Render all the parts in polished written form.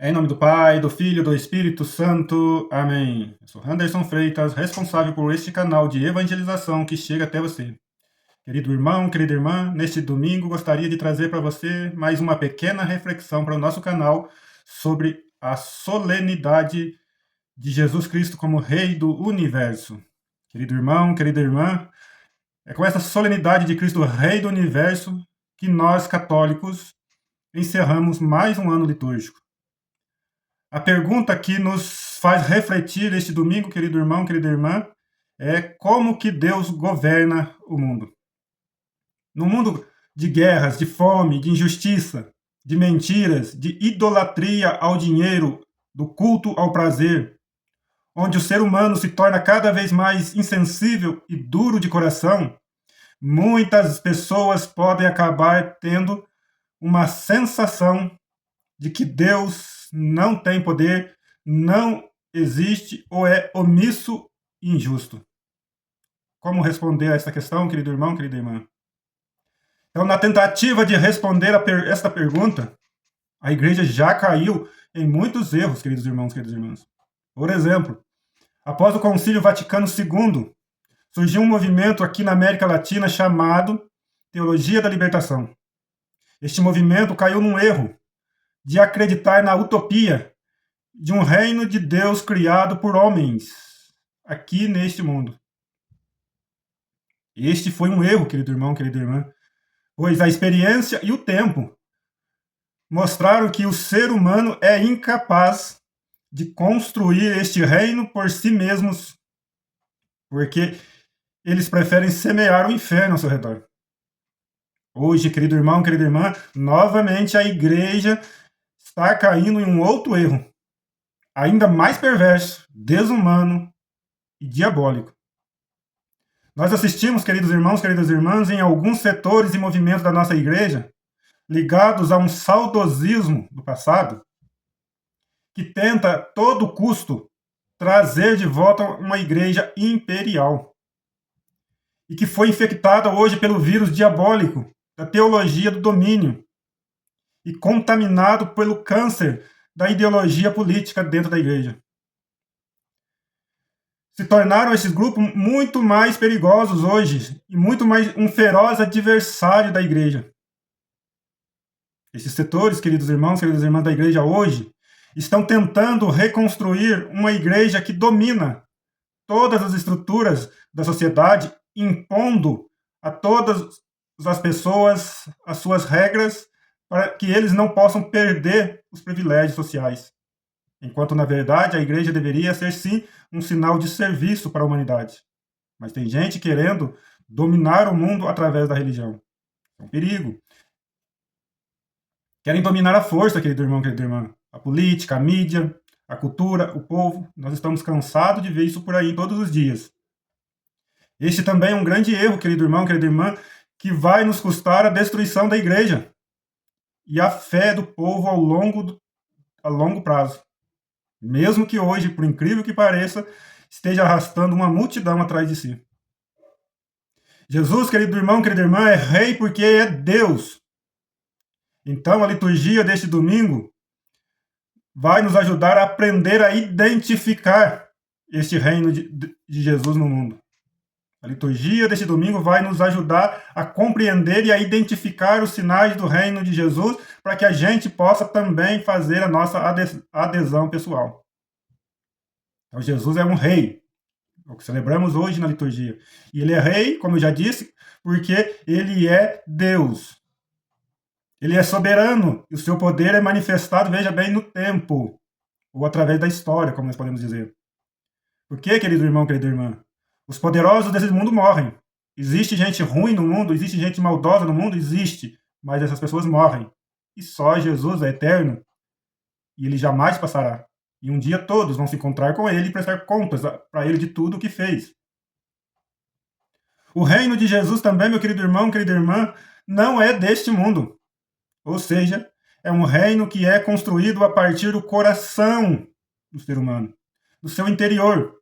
Em nome do Pai, do Filho e do Espírito Santo. Amém. Eu sou Anderson Freitas, responsável por este canal de evangelização que chega até você. Querido irmão, querida irmã, neste domingo gostaria de trazer para você mais uma pequena reflexão para o nosso canal sobre a solenidade de Jesus Cristo como Rei do Universo. Querido irmão, querida irmã, é com essa solenidade de Cristo Rei do Universo que nós, católicos, encerramos mais um ano litúrgico. A pergunta que nos faz refletir este domingo, querido irmão, querida irmã, é como que Deus governa o mundo. No mundo de guerras, de fome, de injustiça, de mentiras, de idolatria ao dinheiro, do culto ao prazer, onde o ser humano se torna cada vez mais insensível e duro de coração, muitas pessoas podem acabar tendo uma sensação de que Deus não tem poder, não existe ou é omisso e injusto. Como responder a esta questão, querido irmão, querida irmã? Então, na tentativa de responder esta pergunta, a igreja já caiu em muitos erros, queridos irmãos, queridas irmãs. Por exemplo, após o Concílio Vaticano II, surgiu um movimento aqui na América Latina chamado Teologia da Libertação. Este movimento caiu num erro de acreditar na utopia de um reino de Deus criado por homens aqui neste mundo. Este foi um erro, querido irmão, querida irmã, pois a experiência e o tempo mostraram que o ser humano é incapaz de construir este reino por si mesmos, porque eles preferem semear o inferno ao seu redor. Hoje, querido irmão, querida irmã, novamente a igreja está caindo em um outro erro, ainda mais perverso, desumano e diabólico. Nós assistimos, queridos irmãos, queridas irmãs, em alguns setores e movimentos da nossa igreja, ligados a um saudosismo do passado, que tenta a todo custo trazer de volta uma igreja imperial, e que foi infectada hoje pelo vírus diabólico da teologia do domínio, e contaminado pelo câncer da ideologia política dentro da igreja. Se tornaram esses grupos muito mais perigosos hoje e muito mais um feroz adversário da igreja. Esses setores, queridos irmãos, queridas irmãs da igreja hoje, estão tentando reconstruir uma igreja que domina todas as estruturas da sociedade, impondo a todas as pessoas as suas regras para que eles não possam perder os privilégios sociais. Enquanto, na verdade, a igreja deveria ser, sim, um sinal de serviço para a humanidade. Mas tem gente querendo dominar o mundo através da religião. É um perigo. Querem dominar a força, querido irmão, querida irmã. A política, a mídia, a cultura, o povo. Nós estamos cansados de ver isso por aí todos os dias. Este também é um grande erro, querido irmão, querida irmã, que vai nos custar a destruição da igreja e a fé do povo a longo prazo. Mesmo que hoje, por incrível que pareça, esteja arrastando uma multidão atrás de si. Jesus, querido irmão, querida irmã, é rei porque é Deus. Então, a liturgia deste domingo vai nos ajudar a aprender a identificar este reino de Jesus no mundo. A liturgia deste domingo vai nos ajudar a compreender e a identificar os sinais do reino de Jesus para que a gente possa também fazer a nossa adesão pessoal. Então, Jesus é um rei, é o que celebramos hoje na liturgia. E ele é rei, como eu já disse, porque ele é Deus. Ele é soberano e o seu poder é manifestado, veja bem, no tempo, ou através da história, como nós podemos dizer. Por que, querido irmão, querida irmã? Os poderosos desse mundo morrem. Existe gente ruim no mundo, existe gente maldosa no mundo, existe, mas essas pessoas morrem. E só Jesus é eterno, e ele jamais passará. E um dia todos vão se encontrar com ele e prestar contas para ele de tudo o que fez. O reino de Jesus também, meu querido irmão, querida irmã, não é deste mundo. Ou seja, é um reino que é construído a partir do coração do ser humano, do seu interior,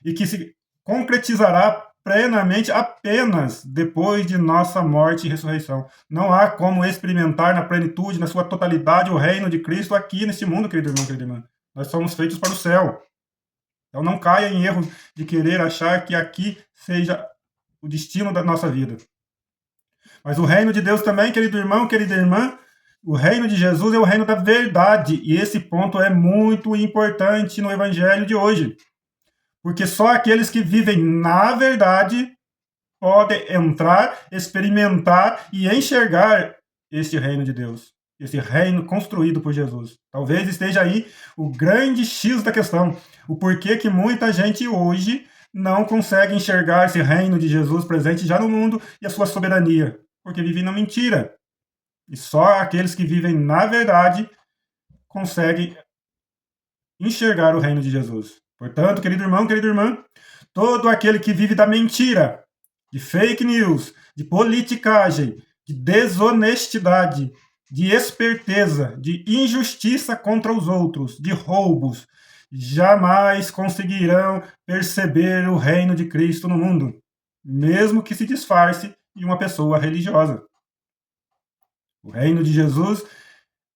e que se concretizará plenamente apenas depois de nossa morte e ressurreição. Não há como experimentar na plenitude, na sua totalidade, o reino de Cristo aqui neste mundo, querido irmão, querida irmã. Nós somos feitos para o céu. Então não caia em erro de querer achar que aqui seja o destino da nossa vida. Mas o reino de Deus também, querido irmão, querida irmã, o reino de Jesus é o reino da verdade. E esse ponto é muito importante no evangelho de hoje. Porque só aqueles que vivem na verdade podem entrar, experimentar e enxergar este reino de Deus. Esse reino construído por Jesus. Talvez esteja aí o grande X da questão. O porquê que muita gente hoje não consegue enxergar esse reino de Jesus presente já no mundo e a sua soberania. Porque vivem na mentira. E só aqueles que vivem na verdade conseguem enxergar o reino de Jesus. Portanto, querido irmão, querida irmã, todo aquele que vive da mentira, de fake news, de politicagem, de desonestidade, de esperteza, de injustiça contra os outros, de roubos, jamais conseguirão perceber o reino de Cristo no mundo, mesmo que se disfarce de uma pessoa religiosa. O reino de Jesus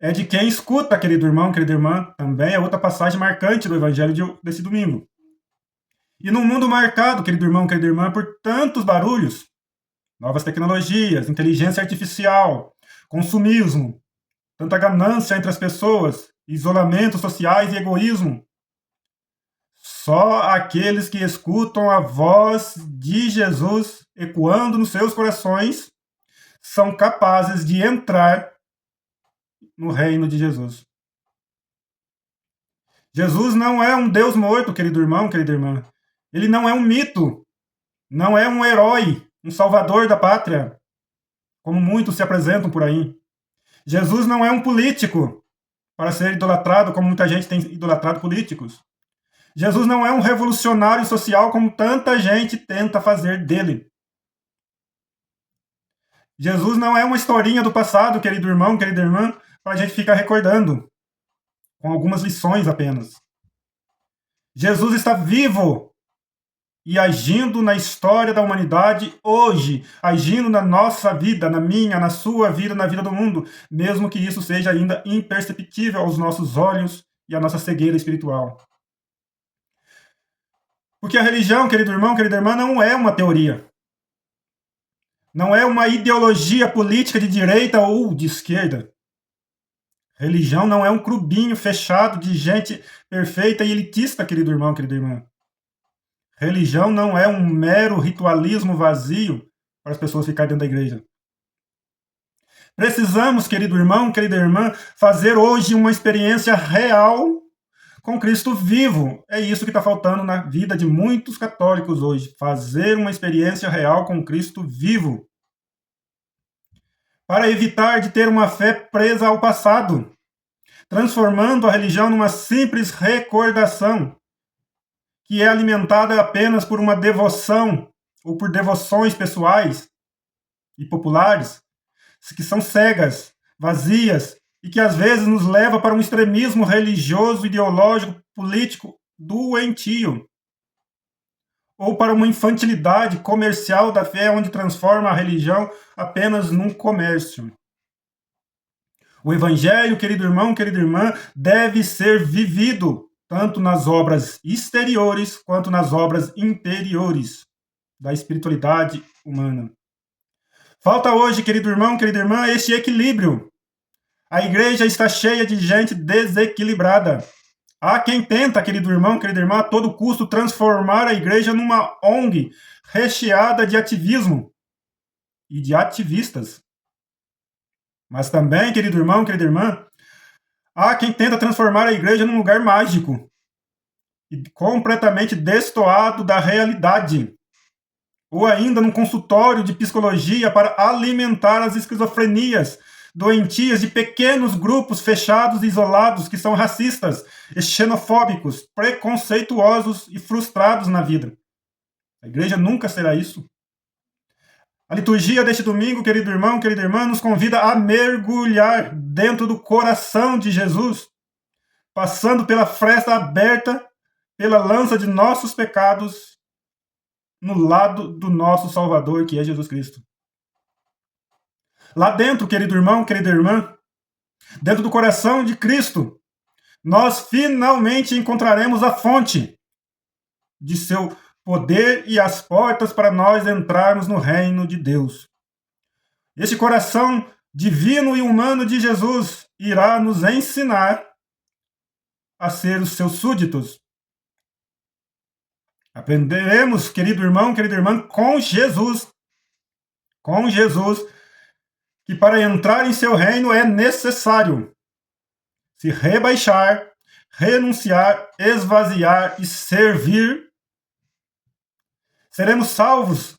é de quem escuta, querido irmão, querida irmã. Também é outra passagem marcante do evangelho desse domingo. E num mundo marcado, querido irmão, querida irmã, por tantos barulhos, novas tecnologias, inteligência artificial, consumismo, tanta ganância entre as pessoas, isolamento sociais e egoísmo, só aqueles que escutam a voz de Jesus ecoando nos seus corações são capazes de entrar no reino de Jesus. Jesus não é um Deus morto, querido irmão, querida irmã. Ele não é um mito, não é um herói, um salvador da pátria, como muitos se apresentam por aí. Jesus não é um político para ser idolatrado, como muita gente tem idolatrado políticos. Jesus não é um revolucionário social, como tanta gente tenta fazer dele. Jesus não é uma historinha do passado, querido irmão, querida irmã, para a gente ficar recordando, com algumas lições apenas. Jesus está vivo e agindo na história da humanidade hoje, agindo na nossa vida, na minha, na sua vida, na vida do mundo, mesmo que isso seja ainda imperceptível aos nossos olhos e à nossa cegueira espiritual. Porque a religião, querido irmão, querida irmã, não é uma teoria. Não é uma ideologia política de direita ou de esquerda. Religião não é um clubinho fechado de gente perfeita e elitista, querido irmão, querida irmã. Religião não é um mero ritualismo vazio para as pessoas ficarem dentro da igreja. Precisamos, querido irmão, querida irmã, fazer hoje uma experiência real com Cristo vivo. É isso que está faltando na vida de muitos católicos hoje. Fazer uma experiência real com Cristo vivo. Para evitar de ter uma fé presa ao passado, transformando a religião numa simples recordação, que é alimentada apenas por uma devoção ou por devoções pessoais e populares, que são cegas, vazias e que às vezes nos leva para um extremismo religioso, ideológico, político doentio, ou para uma infantilidade comercial da fé, onde transforma a religião apenas num comércio. O evangelho, querido irmão, querida irmã, deve ser vivido tanto nas obras exteriores quanto nas obras interiores da espiritualidade humana. Falta hoje, querido irmão, querida irmã, este equilíbrio. A igreja está cheia de gente desequilibrada. Há quem tenta, querido irmão, querida irmã, a todo custo transformar a igreja numa ONG recheada de ativismo e de ativistas. Mas também, querido irmão, querida irmã, há quem tenta transformar a igreja num lugar mágico e completamente destoado da realidade. Ou ainda num consultório de psicologia para alimentar as esquizofrenias doentias de pequenos grupos fechados e isolados que são racistas, xenofóbicos, preconceituosos e frustrados na vida. A igreja nunca será isso. A liturgia deste domingo, querido irmão, querida irmã, nos convida a mergulhar dentro do coração de Jesus, passando pela fresta aberta, pela lança de nossos pecados, no lado do nosso Salvador, que é Jesus Cristo. Lá dentro, querido irmão, querida irmã, dentro do coração de Cristo, nós finalmente encontraremos a fonte de seu poder e as portas para nós entrarmos no reino de Deus. Este coração divino e humano de Jesus irá nos ensinar a ser os seus súditos. Aprenderemos, querido irmão, querida irmã, com Jesus, que para entrar em seu reino é necessário se rebaixar, renunciar, esvaziar e servir. Seremos salvos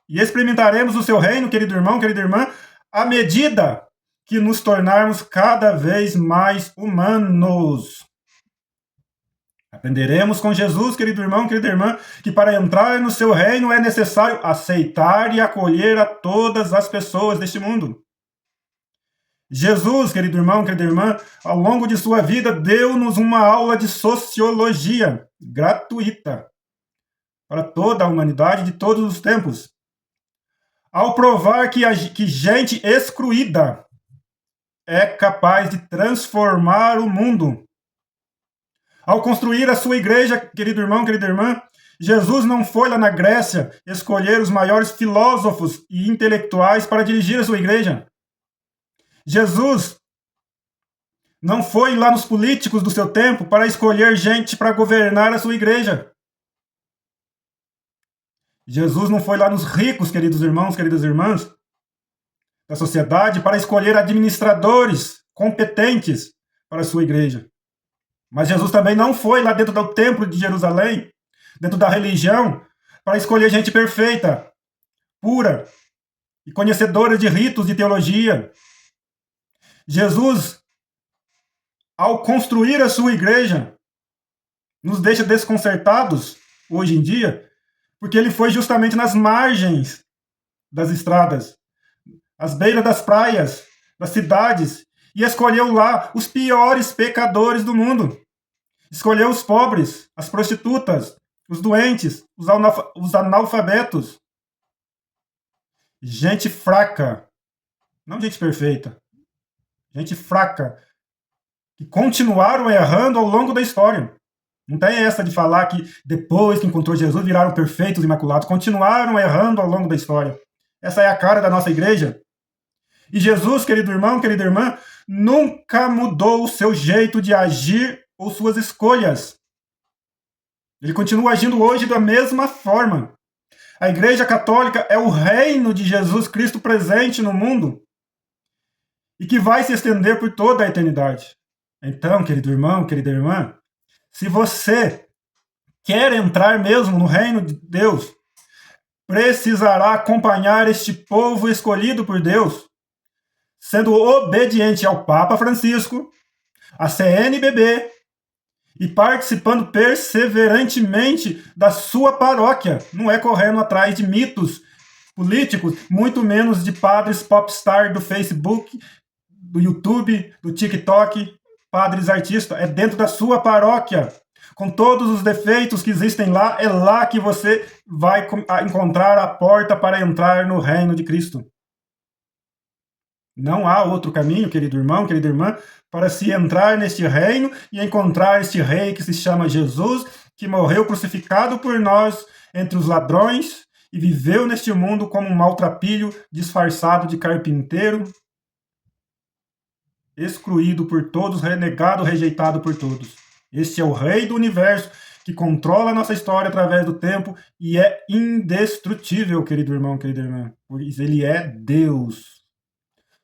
e experimentaremos o seu reino, querido irmão, querida irmã, à medida que nos tornarmos cada vez mais humanos. Aprenderemos com Jesus, querido irmão, querida irmã, que para entrar no seu reino é necessário aceitar e acolher a todas as pessoas deste mundo. Jesus, querido irmão, querida irmã, ao longo de sua vida, deu-nos uma aula de sociologia gratuita para toda a humanidade de todos os tempos. Ao provar que gente excluída é capaz de transformar o mundo. Ao construir a sua igreja, querido irmão, querida irmã, Jesus não foi lá na Grécia escolher os maiores filósofos e intelectuais para dirigir a sua igreja. Jesus não foi lá nos políticos do seu tempo para escolher gente para governar a sua igreja. Jesus não foi lá nos ricos, queridos irmãos, queridas irmãs, da sociedade para escolher administradores competentes para a sua igreja. Mas Jesus também não foi lá dentro do templo de Jerusalém, dentro da religião, para escolher gente perfeita, pura e conhecedora de ritos de teologia. Jesus, ao construir a sua igreja, nos deixa desconcertados hoje em dia, porque ele foi justamente nas margens das estradas, às beiras das praias, das cidades, e escolheu lá os piores pecadores do mundo. Escolheu os pobres, as prostitutas, os doentes, os analfabetos. Gente fraca, não gente perfeita. Gente fraca, que continuaram errando ao longo da história. Não tem essa de falar que depois que encontrou Jesus viraram perfeitos, imaculados. Continuaram errando ao longo da história. Essa é a cara da nossa igreja. E Jesus, querido irmão, querida irmã, nunca mudou o seu jeito de agir ou suas escolhas. Ele continua agindo hoje da mesma forma. A Igreja Católica é o reino de Jesus Cristo presente no mundo e que vai se estender por toda a eternidade. Então, querido irmão, querida irmã, se você quer entrar mesmo no reino de Deus, precisará acompanhar este povo escolhido por Deus, sendo obediente ao Papa Francisco, à CNBB e participando perseverantemente da sua paróquia. Não é correndo atrás de mitos políticos, muito menos de padres popstar do Facebook, do YouTube, do TikTok, padres artistas. É dentro da sua paróquia, com todos os defeitos que existem lá, é lá que você vai encontrar a porta para entrar no reino de Cristo. Não há outro caminho, querido irmão, querida irmã, para se entrar neste reino e encontrar este rei que se chama Jesus, que morreu crucificado por nós entre os ladrões e viveu neste mundo como um maltrapilho disfarçado de carpinteiro, excluído por todos, renegado, rejeitado por todos. Este é o rei do universo que controla a nossa história através do tempo e é indestrutível, querido irmão, querida irmã, pois ele é Deus.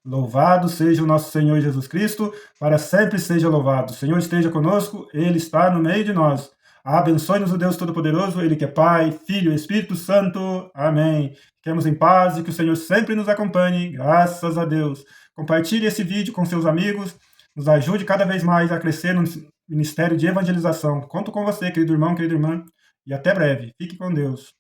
Louvado seja o nosso Senhor Jesus Cristo, para sempre seja louvado. O Senhor esteja conosco, Ele está no meio de nós. Abençoe-nos o Deus Todo-Poderoso, Ele que é Pai, Filho e Espírito Santo. Amém. Fiquemos em paz e que o Senhor sempre nos acompanhe, graças a Deus. Compartilhe esse vídeo com seus amigos, nos ajude cada vez mais a crescer no ministério de evangelização. Conto com você, querido irmão, querida irmã, e até breve. Fique com Deus.